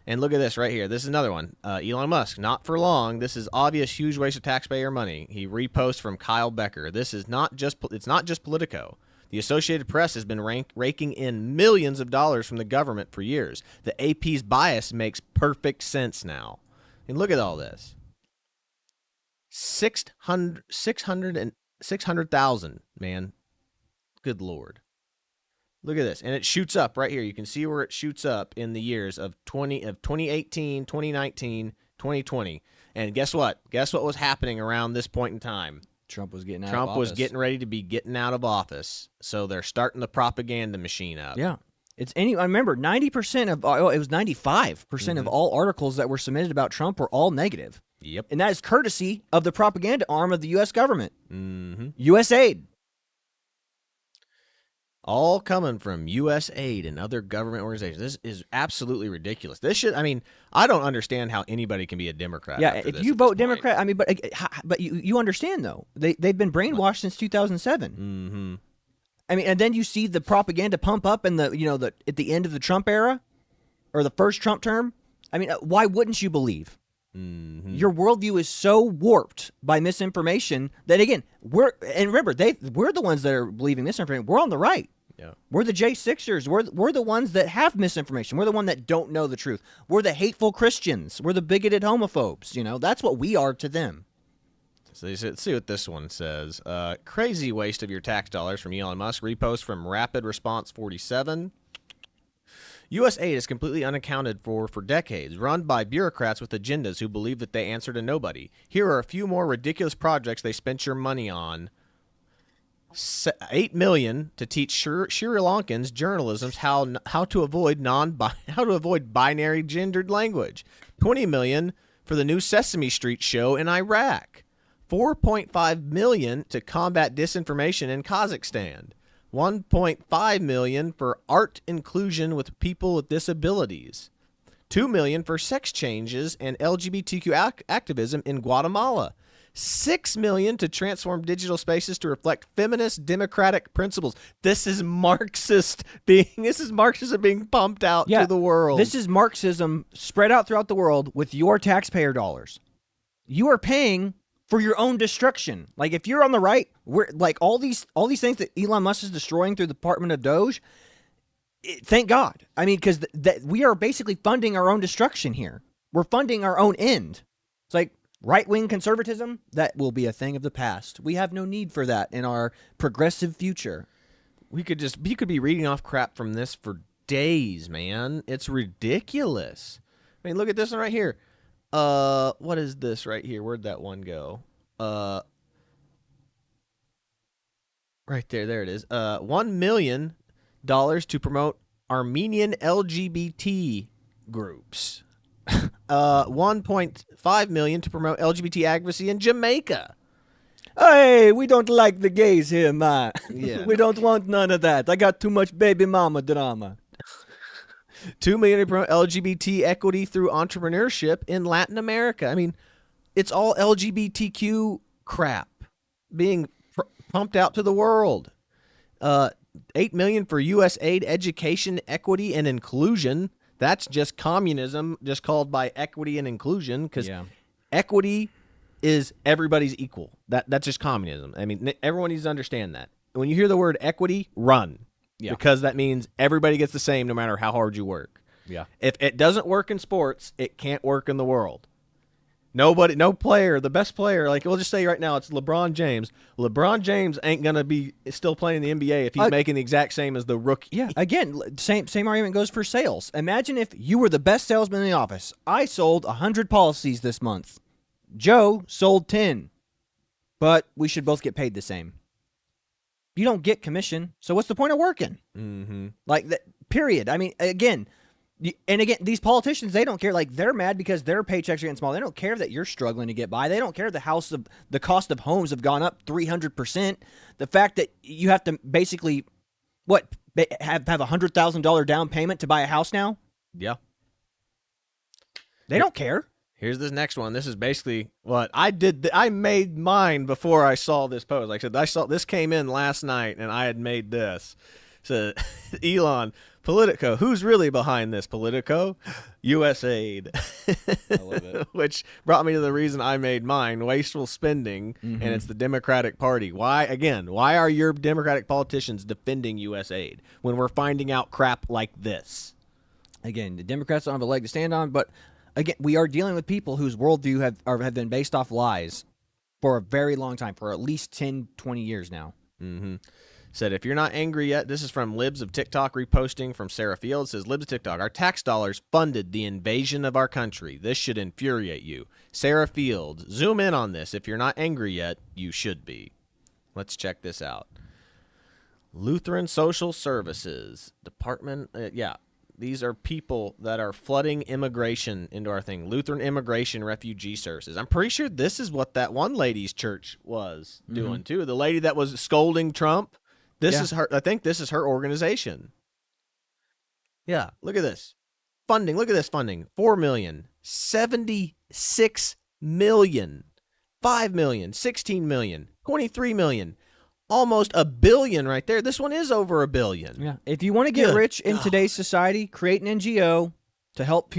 And look at this right here. This is another one. Elon Musk, not for long. This is obvious huge waste of taxpayer money. He reposts from Kyle Becker. This is not just. It's not just Politico. The Associated Press has been raking in millions of dollars from the government for years. The AP's bias makes perfect sense now. And look at all this. 600,000, man. Good Lord. Look at this. And it shoots up right here. You can see where it shoots up in the years of 2018, 2019, 2020. And guess what? Guess what was happening around this point in time? Trump was getting out of Trump office. was getting ready to be getting out of office. So they're starting the propaganda machine up. Yeah. I remember 90% of, it was 95% of all articles that were submitted about Trump were all negative. Yep. And that is courtesy of the propaganda arm of the U.S. government. USAID. All coming from USAID and other government organizations. This is absolutely ridiculous. This should, I mean, I don't understand how anybody can be a Democrat. Yeah, if you vote Democrat, I mean, but you understand, though. They've been brainwashed since 2007. I mean, and then you see the propaganda pump up in at the end of the Trump era or the first Trump term. I mean, why wouldn't you believe? Your worldview is so warped by misinformation that, again, we're the ones that are believing misinformation. We're on the right. Yeah. We're the J6ers. We're the ones that have misinformation. We're the one that don't know the truth. We're the hateful Christians. We're the bigoted homophobes. That's what we are to them. So let's see what this one says. Crazy waste of your tax dollars from Elon Musk. Repost from Rapid Response 47. USAID is completely unaccounted for decades, run by bureaucrats with agendas who believe that they answer to nobody. Here are a few more ridiculous projects they spent your money on. $8 million to teach Sri Lankans journalism how to avoid binary gendered language. $20 million for the new Sesame Street show in Iraq. $4.5 million to combat disinformation in Kazakhstan. $1.5 million for art inclusion with people with disabilities. $2 million for sex changes and LGBTQ activism in Guatemala. $6 million to transform digital spaces to reflect feminist democratic principles. This is Marxism being pumped out to the world. This is Marxism spread out throughout the world with your taxpayer dollars. You are paying for your own destruction. Like, if you're on the right, we're like all these things that Elon Musk is destroying through the Department of Doge. Thank God. I mean, because we are basically funding our own destruction here. We're funding our own end. It's like right-wing conservatism, that will be a thing of the past. We have no need for that in our progressive future. You could be reading off crap from this for days, man. It's ridiculous. I mean, look at this one right here. What is this right here? Where'd that one go? Right there. There it is. $1 million to promote Armenian LGBT groups. $1.5 million to promote LGBT advocacy in Jamaica. Hey, we don't like the gays here, man. Yeah. We don't want none of that. I got too much baby mama drama. $2 million to promote LGBT equity through entrepreneurship in Latin America. I mean, it's all LGBTQ crap being pumped out to the world. $8 million for USAID education, equity, and inclusion. That's just communism, just called by equity and inclusion, because equity is everybody's equal. That's just communism. I mean, everyone needs to understand that. When you hear the word equity, run. Yeah. Because that means everybody gets the same no matter how hard you work. Yeah. If it doesn't work in sports, it can't work in the world. No player, the best player, like we'll just say right now, it's LeBron James. LeBron James ain't going to be still playing in the NBA if he's making the exact same as the rookie. Yeah, again, same argument goes for sales. Imagine if you were the best salesman in the office. I sold 100 policies this month. Joe sold 10. But we should both get paid the same. You don't get commission, so what's the point of working? Mm-hmm. Like that. Period. I mean, again, these politicians, they don't care. Like, they're mad because their paychecks are getting small. They don't care that you're struggling to get by. They don't care the cost of homes have gone up 300%. The fact that you have to basically have a $100,000 down payment to buy a house now. Yeah. They don't care. Here's this next one. This is basically what I did. I made mine before I saw this post. Like I said, this came in last night, and I had made this. So, Elon, Politico, who's really behind this? Politico, USAID. I love it. Which brought me to the reason I made mine: wasteful spending, and it's the Democratic Party. Why are your Democratic politicians defending USAID when we're finding out crap like this? Again, the Democrats don't have a leg to stand on, but again, we are dealing with people whose worldview have been based off lies for a very long time, for at least 10, 20 years now. Mm-hmm. Said, if you're not angry yet, this is from Libs of TikTok reposting from Sarah Fields. Says, Libs of TikTok, our tax dollars funded the invasion of our country. This should infuriate you. Sarah Fields, zoom in on this. If you're not angry yet, you should be. Let's check this out. Lutheran Social Services Department. These are people that are flooding immigration into our thing. Lutheran Immigration Refugee Services. I'm pretty sure this is what that one lady's church was doing, too. The lady that was scolding Trump. This is her. I think this is her organization. Yeah, look at this funding. Look at this funding: 4 million, 76 million, 5 million, 16 million, 23 million, almost $1 billion right there. This one is over $1 billion. Yeah, if you want to get rich in today's society, create an NGO to help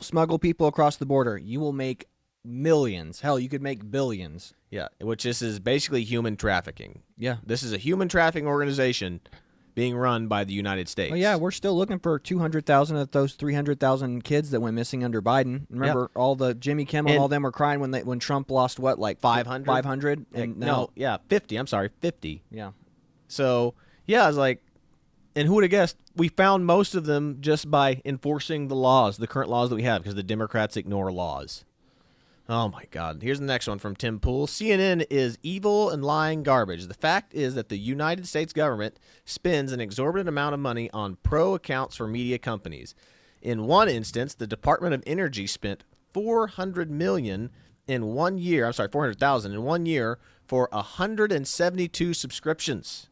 smuggle people across the border. You will make millions. Hell, you could make billions. Yeah, which this is basically human trafficking. Yeah. This is a human trafficking organization being run by the United States. Oh, yeah, we're still looking for 200,000 of those 300,000 kids that went missing under Biden. Remember, all the Jimmy Kimmel and all them were crying when Trump lost, what, like 500? 500? And no, 50. I'm sorry, 50. Yeah. So, yeah, I was like, and who would have guessed? We found most of them just by enforcing the laws, the current laws that we have, because the Democrats ignore laws. Oh, my God. Here's the next one from Tim Pool. CNN is evil and lying garbage. The fact is that the United States government spends an exorbitant amount of money on pro accounts for media companies. In one instance, the Department of Energy spent $400,000 in 1 year. I'm sorry, $400,000 in 1 year for 172 subscriptions.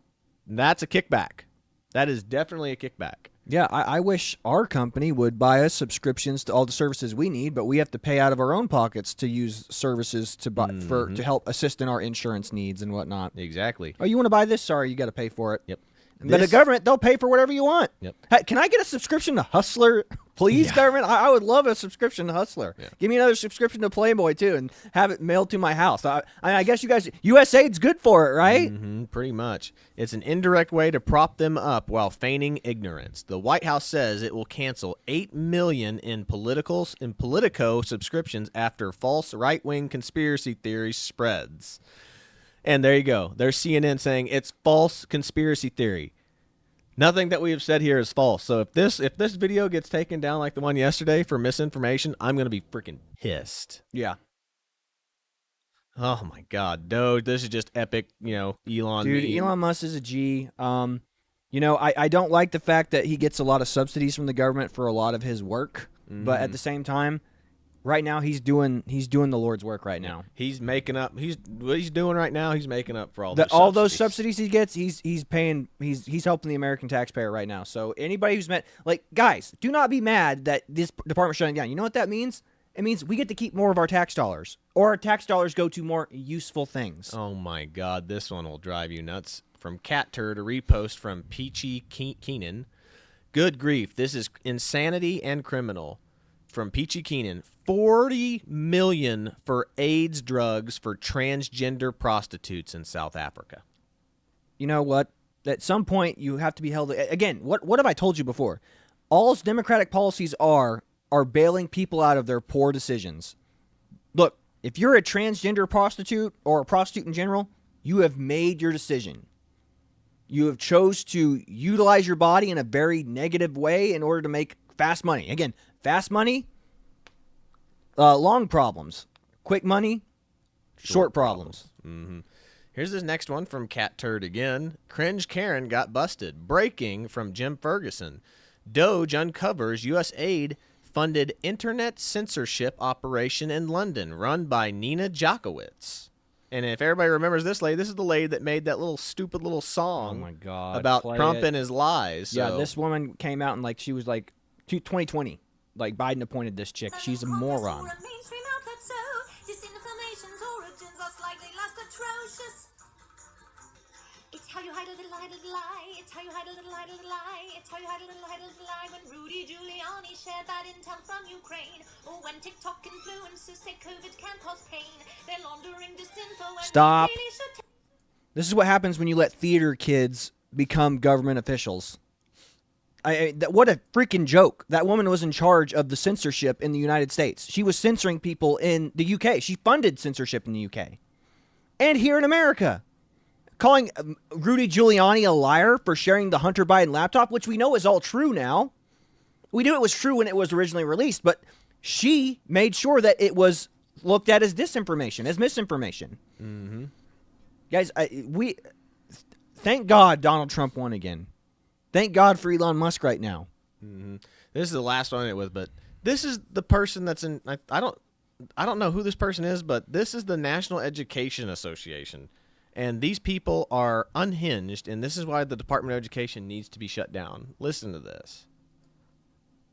And that's a kickback. That is definitely a kickback. Yeah, I wish our company would buy us subscriptions to all the services we need, but we have to pay out of our own pockets to use services to buy to help assist in our insurance needs and whatnot. Exactly. Oh, you want to buy this? Sorry, you got to pay for it. Yep. But the government, they'll pay for whatever you want. Yep. Hey, can I get a subscription to Hustler? Please, government? I would love a subscription to Hustler. Yeah. Give me another subscription to Playboy, too, and have it mailed to my house. I guess you guys, USAID's good for it, right? Mm-hmm, pretty much. It's an indirect way to prop them up while feigning ignorance. The White House says it will cancel $8 million in Politico subscriptions after false right-wing conspiracy theory spreads. And there you go. There's CNN saying it's false conspiracy theory. Nothing that we have said here is false. So if this video gets taken down like the one yesterday for misinformation, I'm going to be freaking pissed. Yeah. Oh my God, dude, this is just epic. Elon. Dude, Elon Musk is a G. I don't like the fact that he gets a lot of subsidies from the government for a lot of his work, but at the same time, right now he's doing the Lord's work right now. He's making up. What he's doing right now. He's making up for all those subsidies he gets. He's paying. He's helping the American taxpayer right now. So anybody who's guys, do not be mad that this department's shutting down. You know what that means? It means we get to keep more of our tax dollars, or our tax dollars go to more useful things. Oh my God, this one will drive you nuts. From Cat Turd, a repost from Peachy Keenan. Good grief, this is insanity and criminal. From Peachy Keenan, $40 million for AIDS drugs for transgender prostitutes in South Africa. You know what? At some point, you have to be held. Again, what have I told you before? All Democratic policies are bailing people out of their poor decisions. Look, if you're a transgender prostitute or a prostitute in general, you have made your decision. You have chose to utilize your body in a very negative way in order to make fast money. Again, fast money, long problems. Quick money, short problems. Mm-hmm. Here's this next one from Cat Turd again. Cringe Karen got busted. Breaking from Jim Ferguson. Doge uncovers USAID funded internet censorship operation in London run by Nina Jokowitz. And if everybody remembers this lady, this is the lady that made that little stupid little song Oh my God, about play Trump it. and his lies. Yeah, So- this woman came out and like she was like 2020. Like Biden appointed this chick. She's a moron. It's how you hide a little lie. It's how you hide a little lie. It's how you hide a little lie. When Rudy Giuliani shared bad intel from Ukraine, or when TikTok influencers say COVID can cause pain, they're laundering disinfo. And Stop. Really should This is what happens when you let theater kids become government officials. What a freaking joke. That woman was in charge of the censorship in the United States. She was censoring people in the UK. She funded censorship in the UK. And here in America. Calling Rudy Giuliani a liar for sharing the Hunter Biden laptop, which we know is all true now. We knew it was true when it was originally released, but she made sure that it was looked at as disinformation, as misinformation. Mm-hmm. Guys, thank God Donald Trump won again. Thank God for Elon Musk right now. Mm-hmm. This is the last one it was, but this is the person that's in. I don't know who this person is, but this is the National Education Association. And these people are unhinged, and this is why the Department of Education needs to be shut down. Listen to this.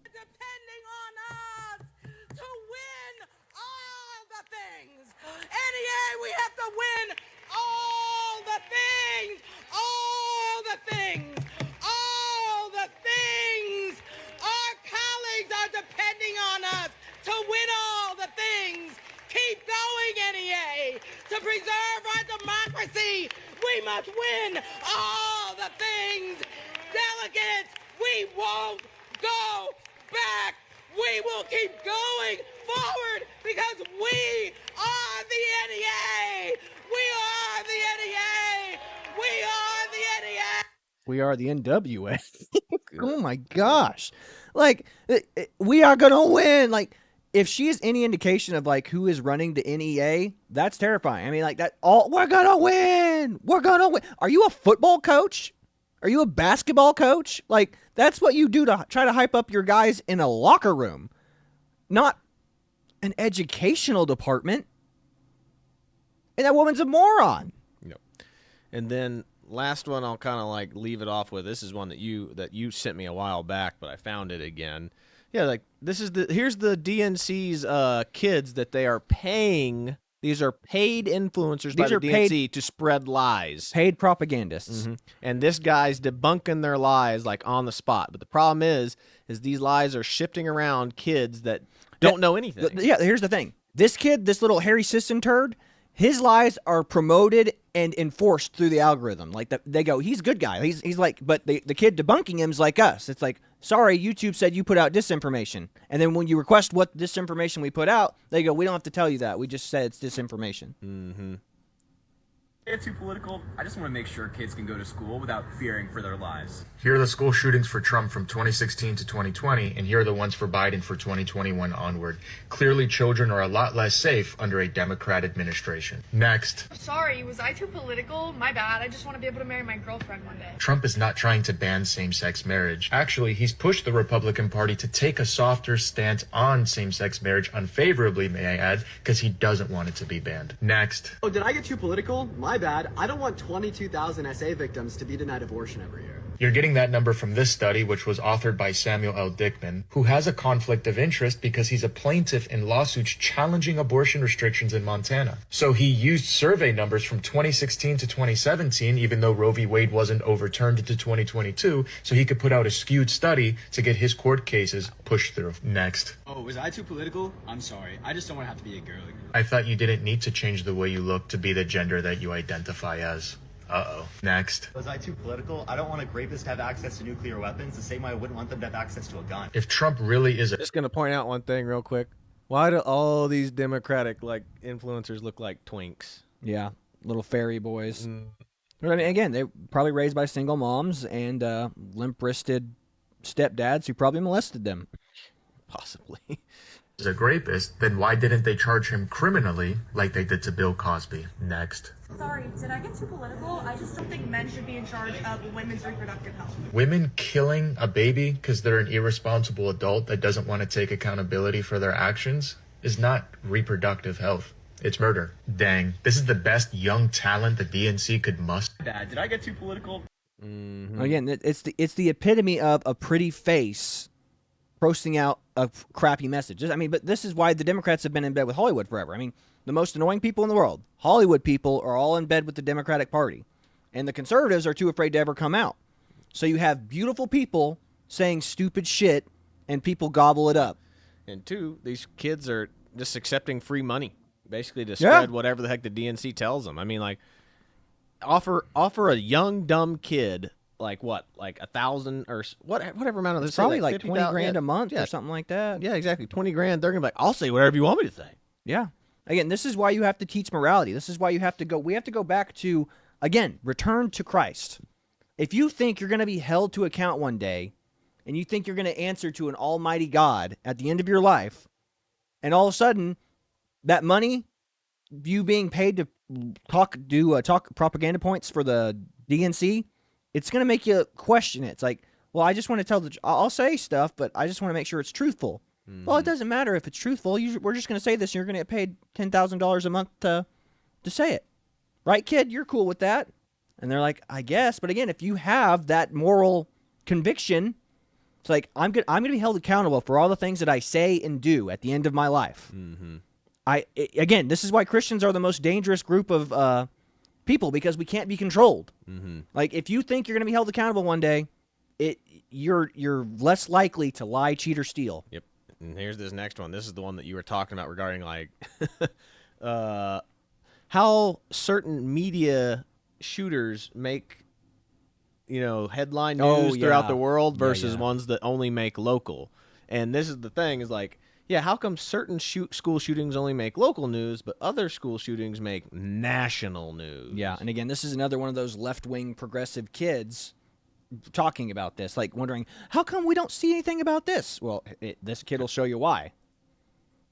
Depending on us to win all the things. NEA, we have to win all the things. All the things. All the things. Our colleagues are depending on us to win all the things. Keep going, NEA. To preserve our democracy, we must win all the things. Delegates, we won't go back. We will keep going forward because we are the NEA. We are the NEA. We are the NEA. We are the NWA. Oh my gosh. Like, we are going to win. Like, if she is any indication of like who is running the NEA, that's terrifying. I mean, like we're going to win. We're going to win. Are you a football coach? Are you a basketball coach? Like, that's what you do to try to hype up your guys in a locker room, not an educational department. And that woman's a moron. Yep. And then last one, I'll kind of like leave it off with. This is one that you sent me a while back, but I found it again. Yeah, like here's the DNC's kids that they are paying. These are paid influencers by the DNC to spread lies. Paid propagandists. Mm-hmm. And this guy's debunking their lies like on the spot. But the problem is these lies are shifting around kids that don't know anything. Yeah, here's the thing. This kid, this little Harry Sisson turd, his lies are promoted and enforced through the algorithm. Like they go, he's a good guy. He's like, but the kid debunking him's like us. It's like, sorry, YouTube said you put out disinformation. And then when you request what disinformation we put out, they go, we don't have to tell you that. We just said it's disinformation. Mm-hmm. It's too political. I just want to make sure kids can go to school without fearing for their lives. Here are the school shootings for Trump from 2016 to 2020, and here are the ones for Biden for 2021 onward. Clearly, children are a lot less safe under a Democrat administration. Next. Sorry, was I too political? My bad. I just want to be able to marry my girlfriend one day. Trump is not trying to ban same-sex marriage. Actually, he's pushed the Republican Party to take a softer stance on same-sex marriage unfavorably, may I add, because he doesn't want it to be banned. Next. Oh, did I get too political? My bad. I don't want 22,000 SA victims to be denied abortion every year. You're getting that number from this study, which was authored by Samuel L. Dickman, who has a conflict of interest because he's a plaintiff in lawsuits challenging abortion restrictions in Montana. So he used survey numbers from 2016 to 2017, even though Roe v. Wade wasn't overturned into 2022, so he could put out a skewed study to get his court cases pushed through. Next. Oh, was I too political? I'm sorry. I just don't want to have to be a girly. I thought you didn't need to change the way you look to be the gender that you identify as. Uh-oh. Next. Was I too political? I don't want a rapist to have access to nuclear weapons the same way I wouldn't want them to have access to a gun. If Trump really is Just going to point out one thing real quick. Why do all these Democratic like influencers look like twinks? Yeah, little fairy boys. I mean, again, they probably raised by single moms and limp-wristed stepdads who probably molested them. Possibly. is a rapist, then why didn't they charge him criminally like they did to Bill Cosby? Next. Sorry, did I get too political? I just don't think men should be in charge of women's reproductive health. Women killing a baby because they're an irresponsible adult that doesn't want to take accountability for their actions is not reproductive health. It's murder. Dang, this is the best young talent the DNC could muster. Dad, did I get too political? Again, it's the epitome of a pretty face posting out a crappy message. I mean, but this is why the Democrats have been in bed with Hollywood forever. I mean, the most annoying people in the world, Hollywood people, are all in bed with the Democratic Party. And the conservatives are too afraid to ever come out. So you have beautiful people saying stupid shit, and people gobble it up. And two, these kids are just accepting free money, basically to spread whatever the heck the DNC tells them. I mean, like, offer a young, dumb kid, like what, like 1,000 or whatever amount of this. It's probably like 50,000 $20 grand a month or something like that. Yeah, exactly. 20 grand. They're going to be like, I'll say whatever you want me to say. Yeah. Again, this is why you have to teach morality. This is why we have to go back to, again, return to Christ. If you think you're going to be held to account one day, and you think you're going to answer to an almighty God at the end of your life, and all of a sudden, that money, you being paid to talk propaganda points for the DNC, it's going to make you question it. It's like, well, I just want to tell I'll say stuff, but I just want to make sure it's truthful. Well, it doesn't matter if it's truthful. We're just going to say this, and you're going to get paid $10,000 a month to say it. Right, kid? You're cool with that? And they're like, I guess. But again, if you have that moral conviction, it's like, I'm gonna be held accountable for all the things that I say and do at the end of my life. Again, this is why Christians are the most dangerous group of people, because we can't be controlled. Like, if you think you're going to be held accountable one day, you're less likely to lie, cheat, or steal. Yep. And here's this next one. This is the one that you were talking about regarding, like, how certain media shooters make, headline news throughout the world versus ones that only make local. And this is the thing, is like, how come certain school shootings only make local news, but other school shootings make national news? Yeah, and again, this is another one of those left-wing progressive kids talking about this, like wondering, how come we don't see anything about this? Well, this kid will show you why.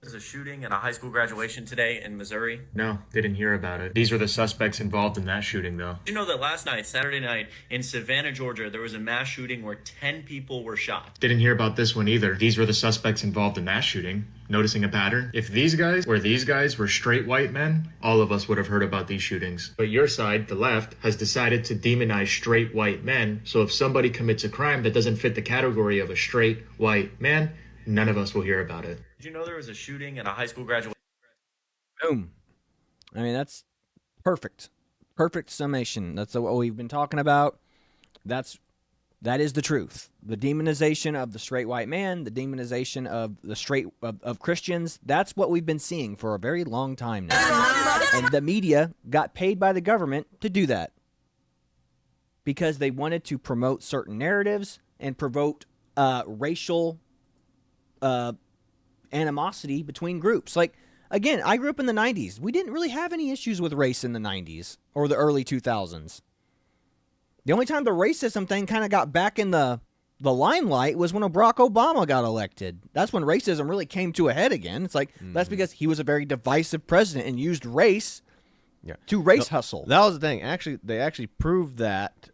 There's a shooting at a high school graduation today in Missouri. No, didn't hear about it. These were the suspects involved in that shooting, though. Did you know that last night, Saturday night, in Savannah, Georgia, there was a mass shooting where 10 people were shot? Didn't hear about this one either. These were the suspects involved in that shooting. Noticing a pattern? If these guys were straight white men, all of us would have heard about these shootings. But your side, the left, has decided to demonize straight white men, so if somebody commits a crime that doesn't fit the category of a straight white man, none of us will hear about it. Did you know there was a shooting at a high school graduation? Boom. I mean, that's perfect. Perfect summation. That's what we've been talking about. That is the truth. The demonization of the straight white man, the demonization of the straight of Christians, that's what we've been seeing for a very long time now. And the media got paid by the government to do that, because they wanted to promote certain narratives and promote racial animosity between groups. Like, again, I grew up in the 90s. We didn't really have any issues with race in the 90s or the early 2000s. The only time the racism thing kind of got back in the limelight was when Barack Obama got elected. That's when racism really came to a head again. It's like, that's because he was a very divisive president and used race to race hustle. That was the thing. Actually, they actually proved that,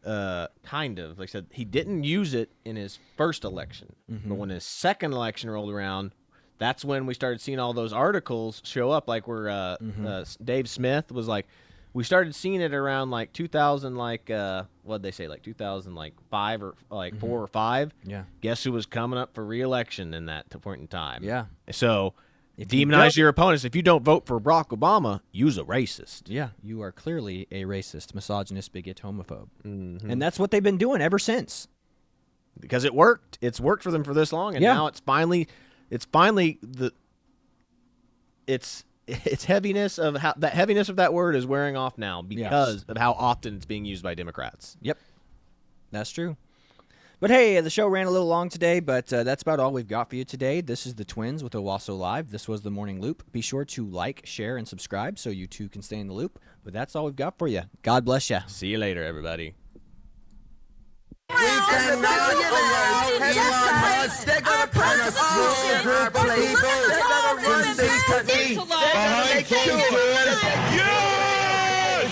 kind of. Like I said, he didn't use it in his first election. But when his second election rolled around, that's when we started seeing all those articles show up, like where Dave Smith was like, we started seeing it around like 2000, like what'd they say, like 2005 or like 4 or 5. Yeah. Guess who was coming up for re-election in that point in time? Yeah. So demonize your opponents. If you don't vote for Barack Obama, you's a racist. Yeah, you are clearly a racist, misogynist, bigot, homophobe, and that's what they've been doing ever since. Because it worked. It's worked for them for this long, and now it's finally its heaviness of that word is wearing off now because of how often it's being used by Democrats. Yep, that's true. But hey, the show ran a little long today, but that's about all we've got for you today. This is the Twins with Owasso Live. This was the Morning Loop. Be sure to like, share, and subscribe so you too can stay in the loop. But that's all we've got for you. God bless you. See you later, everybody. We've cannot allow Elon Musk and a small group of people to secretly behind closed doors. Yes!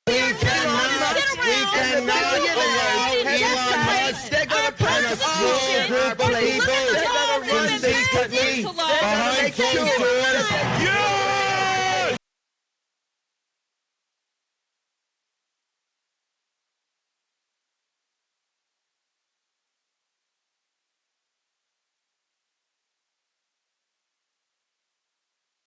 We cannot allow Elon Musk and a small group of people to secretly behind closed doors.